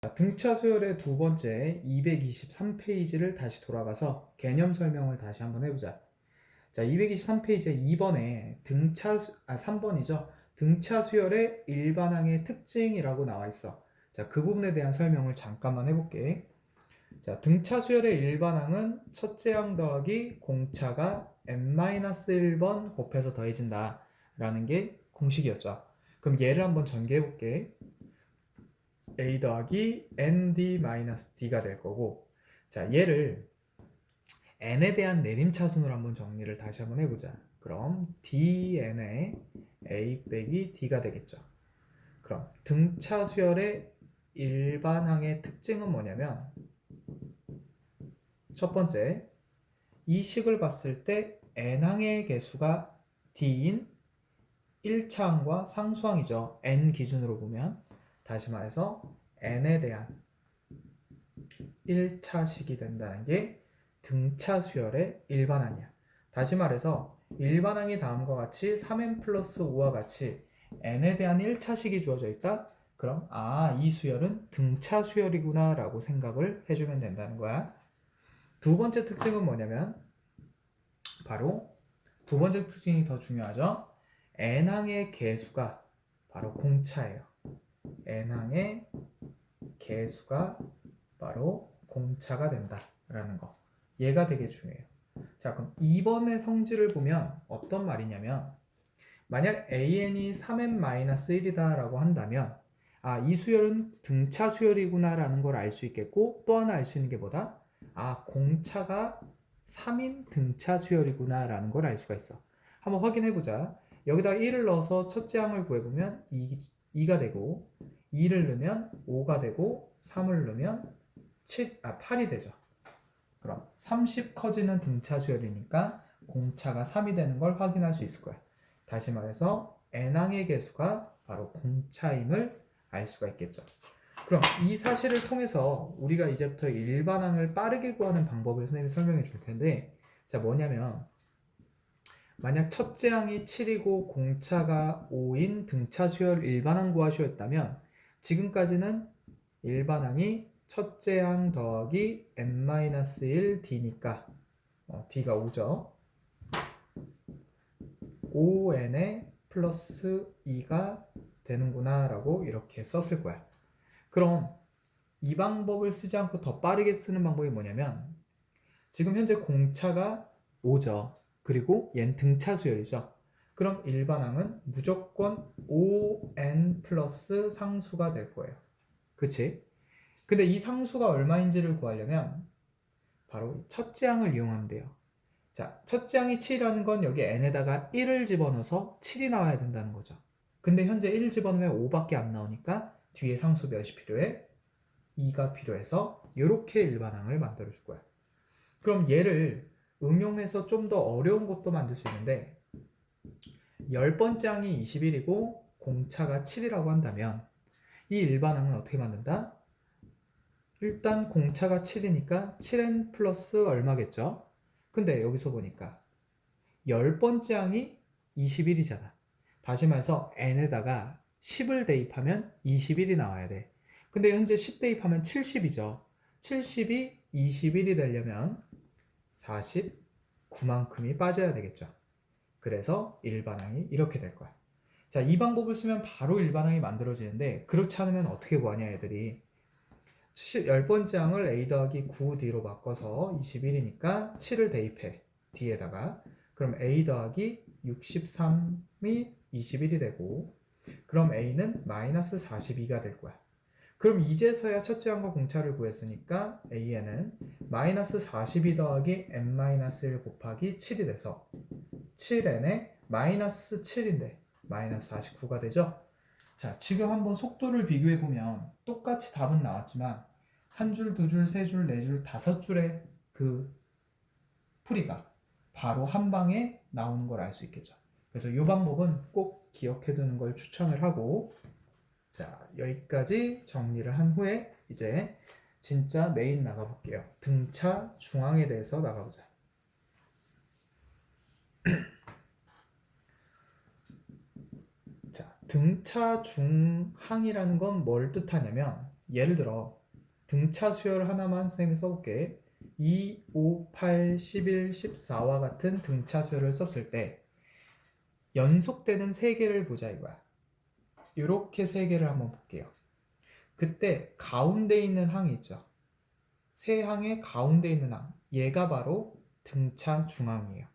등차 수열의 두 번째 223페이지를 다시 돌아가서 개념 설명을 다시 한번 해보자. 자, 223페이지에 2번에 3번이죠. 등차 수열의 일반항의 특징이라고 나와 있어. 자, 그 부분에 대한 설명을 잠깐만 해볼게. 자, 등차 수열의 일반항은 첫째 항 더하기 공차가 n-1번 곱해서 더해진다 라는 게 공식이었죠. 그럼 얘를 한번 전개해볼게. a 더하기 nd-d가 될 거고, 자, 얘를 n에 대한 내림차순으로 한번 정리를 다시 한번 해보자. 그럼 dn의 a 빼기 d가 되겠죠. 그럼 등차 수열의 일반항의 특징은 뭐냐면, 첫 번째, 이 식을 봤을 때 n항의 개수가 d인 1차항과 상수항이죠. n 기준으로 보면. 다시 말해서 n에 대한 1차식이 된다는 게 등차 수열의 일반항이야. 다시 말해서 일반항이 다음과 같이 3n 플러스 5와 같이 n에 대한 1차식이 주어져 있다? 그럼 이 수열은 등차 수열이구나 라고 생각을 해주면 된다는 거야. 두 번째 특징은 뭐냐면 바로 두 번째 특징이 더 중요하죠. n항의 개수가 바로 공차예요. n항의 개수가 바로 공차가 된다라는 거. 얘가 되게 중요해요. 자, 그럼 2번의 성질을 보면 어떤 말이냐면, 만약 an이 3n-1이다 라고 한다면 이 수열은 등차 수열이구나 라는 걸 알 수 있겠고, 또 하나 알 수 있는 게 뭐다? 공차가 3인 등차 수열이구나 라는 걸 알 수가 있어. 한번 확인해 보자. 여기다 1을 넣어서 첫째 항을 구해보면 2가 되고, 2를 넣으면 5가 되고, 3을 넣으면 8이 되죠. 그럼 30 커지는 등차 수열이니까 공차가 3이 되는 걸 확인할 수 있을 거야. 다시 말해서 n항의 개수가 바로 공차임을 알 수가 있겠죠. 그럼 이 사실을 통해서 우리가 이제부터 일반항을 빠르게 구하는 방법을 선생님이 설명해 줄 텐데, 자, 뭐냐면 만약 첫째 항이 7이고 공차가 5인 등차 수열 일반항 구하시였다면 지금까지는 일반항이 첫째 항 더하기 n-1 d니까 d가 5죠. 5n에 플러스 2가 되는구나 라고 이렇게 썼을 거야. 그럼 이 방법을 쓰지 않고 더 빠르게 쓰는 방법이 뭐냐면, 지금 현재 공차가 5죠. 그리고 얘는 등차 수열이죠. 그럼 일반항은 무조건 5n 플러스 상수가 될 거예요. 그치? 근데 이 상수가 얼마인지를 구하려면 바로 첫째 항을 이용하면 돼요. 자, 첫째 항이 7이라는 건 여기 n에다가 1을 집어넣어서 7이 나와야 된다는 거죠. 근데 현재 1 집어넣으면 5밖에 안 나오니까 뒤에 상수 몇이 필요해? 2가 필요해서 이렇게 일반항을 만들어 줄 거야. 그럼 얘를 응용해서 좀 더 어려운 것도 만들 수 있는데, 10번째 항이 21이고 공차가 7이라고 한다면 이 일반항은 어떻게 만든다? 일단 공차가 7이니까 7n 플러스 얼마겠죠? 근데 여기서 보니까 10번째 항이 21이잖아. 다시 말해서 n에다가 10을 대입하면 21이 나와야 돼. 근데 현재 10 대입하면 70이죠. 70이 21이 되려면 49만큼이 빠져야 되겠죠. 그래서 일반항이 이렇게 될 거야. 자, 이 방법을 쓰면 바로 일반항이 만들어지는데, 그렇지 않으면 어떻게 구하냐 애들이. 10번째 항을 a 더하기 9d로 바꿔서 21이니까 7을 대입해 d에다가. 그럼 a 더하기 63이 21이 되고, 그럼 a는 마이너스 42가 될 거야. 그럼 이제서야 첫째 항과 공차를 구했으니까 an은 마이너스 42 더하기 n-1 곱하기 7이 돼서 7n에 마이너스 7인데 마이너스 49가 되죠. 자, 지금 한번 속도를 비교해 보면 똑같이 답은 나왔지만 한 줄, 두 줄, 세 줄, 네 줄, 다섯 줄의 그 풀이가 바로 한 방에 나오는 걸 알 수 있겠죠. 그래서 이 방법은 꼭 기억해 두는 걸 추천을 하고, 자, 여기까지 정리를 한 후에 이제 진짜 메인 나가볼게요. 등차 중항에 대해서 나가보자. 자, 등차 중항이라는 건 뭘 뜻하냐면, 예를 들어 등차 수열 하나만 선생님이 써볼게. 2, 5, 8, 11, 14와 같은 등차 수열을 썼을 때 연속되는 3개를 보자 이거야. 이렇게 3개를 한번 볼게요. 그때 가운데 있는 항이 있죠. 세 항의 가운데 있는 항, 얘가 바로 등차 중앙이에요.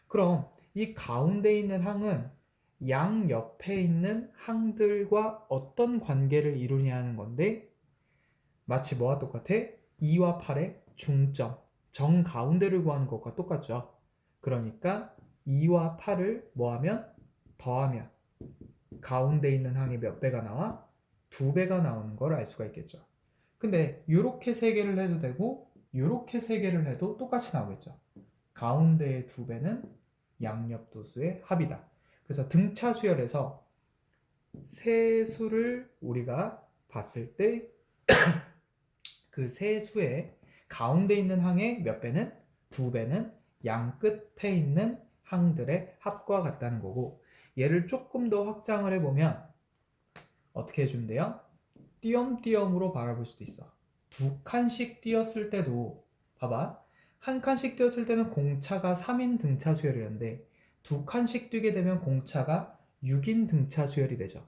그럼 이 가운데 있는 항은 양 옆에 있는 항들과 어떤 관계를 이루냐는 건데, 마치 뭐와 똑같아? 2와 8의 중점, 정 가운데를 구하는 것과 똑같죠. 그러니까 2와 8을 뭐하면? 더하면 가운데 있는 항이 몇 배가 나와? 2배가 나오는 걸 알 수가 있겠죠. 근데 이렇게 3개를 해도 되고 이렇게 3개를 해도 똑같이 나오겠죠. 가운데의 2배는 양옆 두 수의 합이다. 그래서 등차 수열에서 세 수를 우리가 봤을 때 그 세 수의 가운데 있는 항의 몇 배는? 2배는 양 끝에 있는 항들의 합과 같다는 거고, 얘를 조금 더 확장을 해보면 어떻게 해주면 돼요? 띄엄띄엄으로 바라볼 수도 있어. 2칸씩 띄었을 때도 봐봐. 한 칸씩 띄었을 때는 공차가 3인 등차 수열이었는데 2칸씩 뛰게 되면 공차가 6인 등차 수열이 되죠.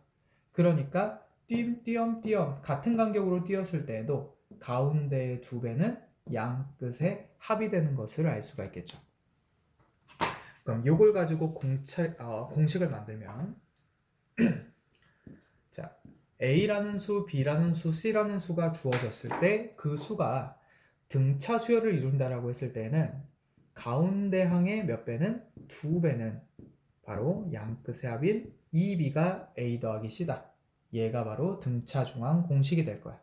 그러니까 띄엄띄엄 같은 간격으로 띄었을 때에도 가운데의 2배는 양 끝에 합이 되는 것을 알 수가 있겠죠. 그럼 이걸 가지고 공식을 만들면 자, A라는 수, B라는 수, C라는 수가 주어졌을 때 그 수가 등차 수열을 이룬다라고 했을 때는 가운데 항의 몇 배는? 2배는 바로 양끝의 합인 2B가 A 더하기 C다. 얘가 바로 등차 중앙 공식이 될 거야.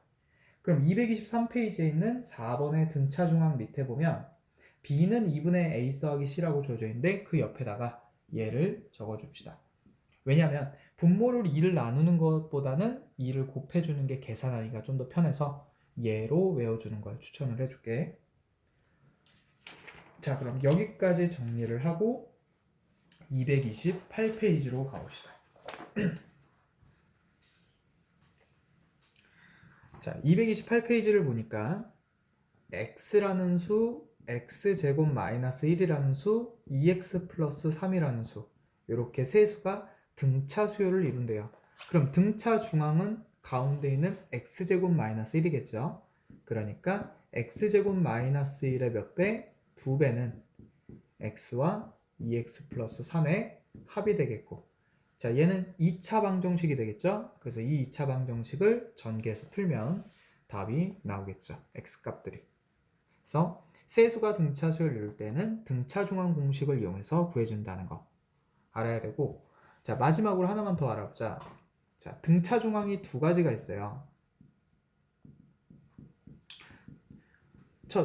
그럼 223페이지에 있는 4번의 등차 중앙 밑에 보면 B는 2분의 A 더하기 C라고 주어져 있는데 그 옆에다가 얘를 적어줍시다. 왜냐하면 분모를 2를 나누는 것보다는 2를 곱해주는 게 계산하기가 좀 더 편해서 얘로 외워주는 걸 추천을 해줄게. 자, 그럼 여기까지 정리를 하고 228페이지로 가봅시다. 자, 228페이지를 보니까 x라는 수, x제곱 마이너스 1이라는 수, 2x 플러스 3이라는 수, 이렇게 세 수가 등차 수열을 이룬대요. 그럼 등차 중앙은 가운데 있는 x제곱 마이너스 1이겠죠. 그러니까 x제곱 마이너스 1의 몇 배? 2배는 x와 2x 플러스 3의 합이 되겠고, 자, 얘는 2차 방정식이 되겠죠. 그래서 이 2차 방정식을 전개해서 풀면 답이 나오겠죠. x값들이. 그래서 세수가 등차 수열을 이룰 때는 등차 중앙 공식을 이용해서 구해준다는 거 알아야 되고, 자, 마지막으로 하나만 더 알아보자. 자, 등차 중앙이 2가지가 있어요.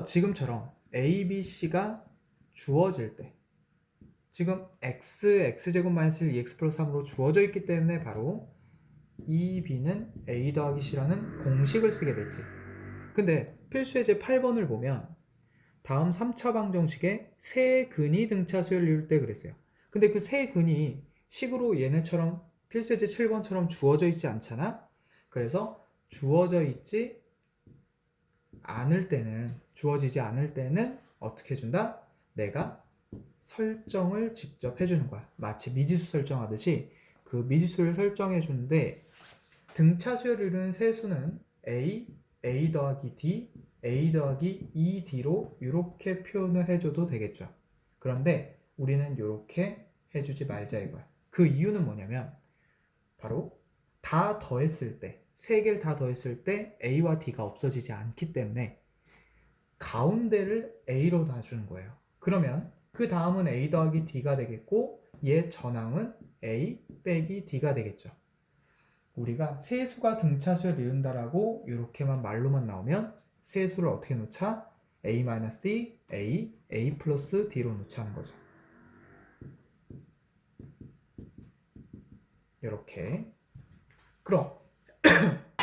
지금처럼 A, B, C가 주어질 때, 지금 x제곱 마이너스 1, 2x 플러스 3으로 주어져 있기 때문에 바로 이 B는 A 더하기 C라는 공식을 쓰게 됐지. 근데 필수예제 8번을 보면 다음 3차 방정식에 세 근이 등차 수열을 이룰 때 그랬어요. 근데 그 세 근이 식으로 얘네처럼 필수예제 7번처럼 주어져 있지 않잖아. 그래서 주어지지 않을 때는 어떻게 해준다? 내가 설정을 직접 해주는 거야. 마치 미지수 설정하듯이 그 미지수를 설정해 주는데, 등차 수열을 이루는 세 수는 A, A 더하기 D, A 더하기 2D로 이렇게 표현을 해줘도 되겠죠. 그런데 우리는 이렇게 해주지 말자 이거야. 그 이유는 뭐냐면 바로 다 더했을 때, 세 개를 다 더했을 때 A와 D가 없어지지 않기 때문에 가운데를 A로 놔주는 거예요. 그러면 그 다음은 A 더하기 D가 되겠고 얘 전항은 A 빼기 D가 되겠죠. 우리가 세수가 등차수열을 이룬다라고 이렇게만 말로만 나오면 세수를 어떻게 놓자? A-D, A 플러스 D로 놓자는 거죠. 이렇게. 그럼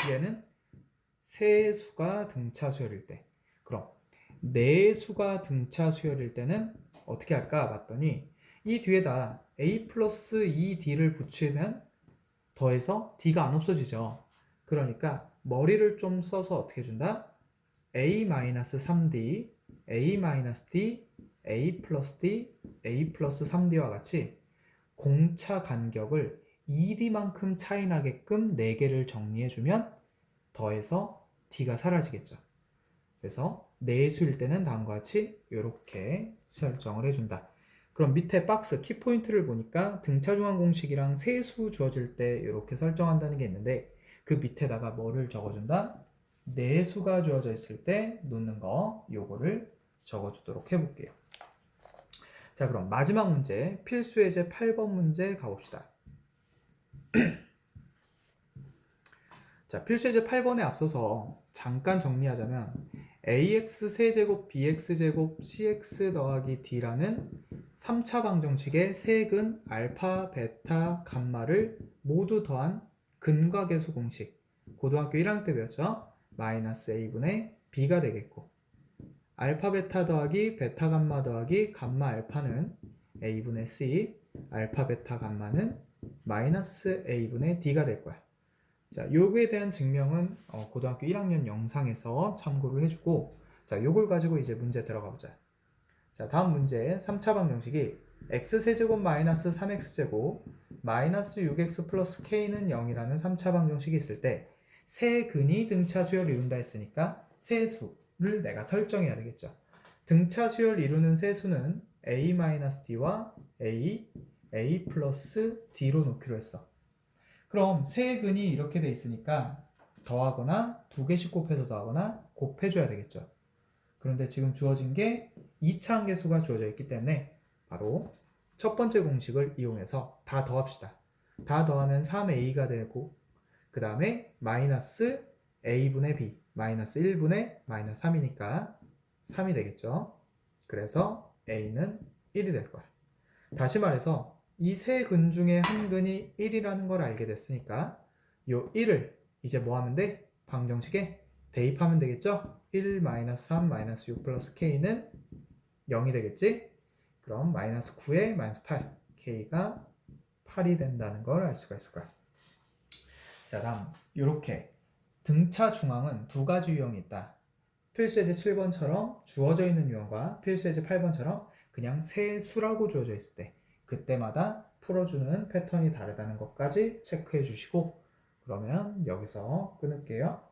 얘는 세수가 등차수열일 때, 그럼 네수가 등차수열일 때는 어떻게 할까 봤더니 이 뒤에다 A 플러스 2D를 붙이면 더해서 D가 안 없어지죠. 그러니까 머리를 좀 써서 어떻게 준다? a-3d, a-d, a 플러스 d, a 플러스 3d와 같이 공차 간격을 2d만큼 차이 나게끔 4개를 정리해주면 더해서 d가 사라지겠죠. 그래서 내수일 때는 다음과 같이 이렇게 설정을 해준다. 그럼 밑에 박스 키포인트를 보니까 등차 중앙 공식이랑 세수 주어질 때 이렇게 설정한다는 게 있는데 그 밑에다가 뭐를 적어준다? 내수가 주어져 있을 때 놓는 거 요거를 적어주도록 해볼게요. 자, 그럼 마지막 문제 필수 예제 8번 문제 가봅시다. 자, 필수 예제 8번에 앞서서 잠깐 정리하자면 ax 세제곱 bx제곱 cx 더하기 d라는 3차 방정식의 세근 알파, 베타, 감마를 모두 더한 근과계수 공식 고등학교 1학년 때 배웠죠? 마이너스 a분의 b가 되겠고 알파 베타 더하기 베타 감마 더하기 감마 알파는 a분의 c 알파 베타 감마는 마이너스 a분의 d가 될 거야. 자, 요거에 대한 증명은 고등학교 1학년 영상에서 참고를 해주고 자, 요걸 가지고 이제 문제 들어가 보자. 자, 다음 문제 3차 방정식이 x세제곱 마이너스 3x제곱 마이너스 6x 플러스 k는 0이라는 3차 방정식이 있을 때 세근이 등차 수열을 이룬다 했으니까 세수를 내가 설정해야 되겠죠. 등차 수열을 이루는 세수는 a-d와 a 플러스 d로 놓기로 했어. 그럼 세근이 이렇게 돼 있으니까 더하거나 2개씩 곱해서 더하거나 곱해줘야 되겠죠. 그런데 지금 주어진 게 2차 함계수가 주어져 있기 때문에 바로 첫 번째 공식을 이용해서 다 더합시다. 다 더하면 3a가 되고 그 다음에 마이너스 a분의 b 마이너스 1분의 마이너스 3이니까 3이 되겠죠. 그래서 a는 1이 될 거야. 다시 말해서 이 세 근 중에 한 근이 1이라는 걸 알게 됐으니까 요 1을 이제 뭐 하면 돼? 방정식에 대입하면 되겠죠? 1 마이너스 3 마이너스 6 플러스 k는 0이 되겠지? 그럼 마이너스 9에 마이너스 8 k가 8이 된다는 걸 알 수가 있을 거야. 자, 다음 이렇게 등차 중앙은 두 가지 유형이 있다. 필수예제 7번처럼 주어져 있는 유형과 필수예제 8번처럼 그냥 세 수라고 주어져 있을 때 그때마다 풀어주는 패턴이 다르다는 것까지 체크해 주시고 그러면 여기서 끊을게요.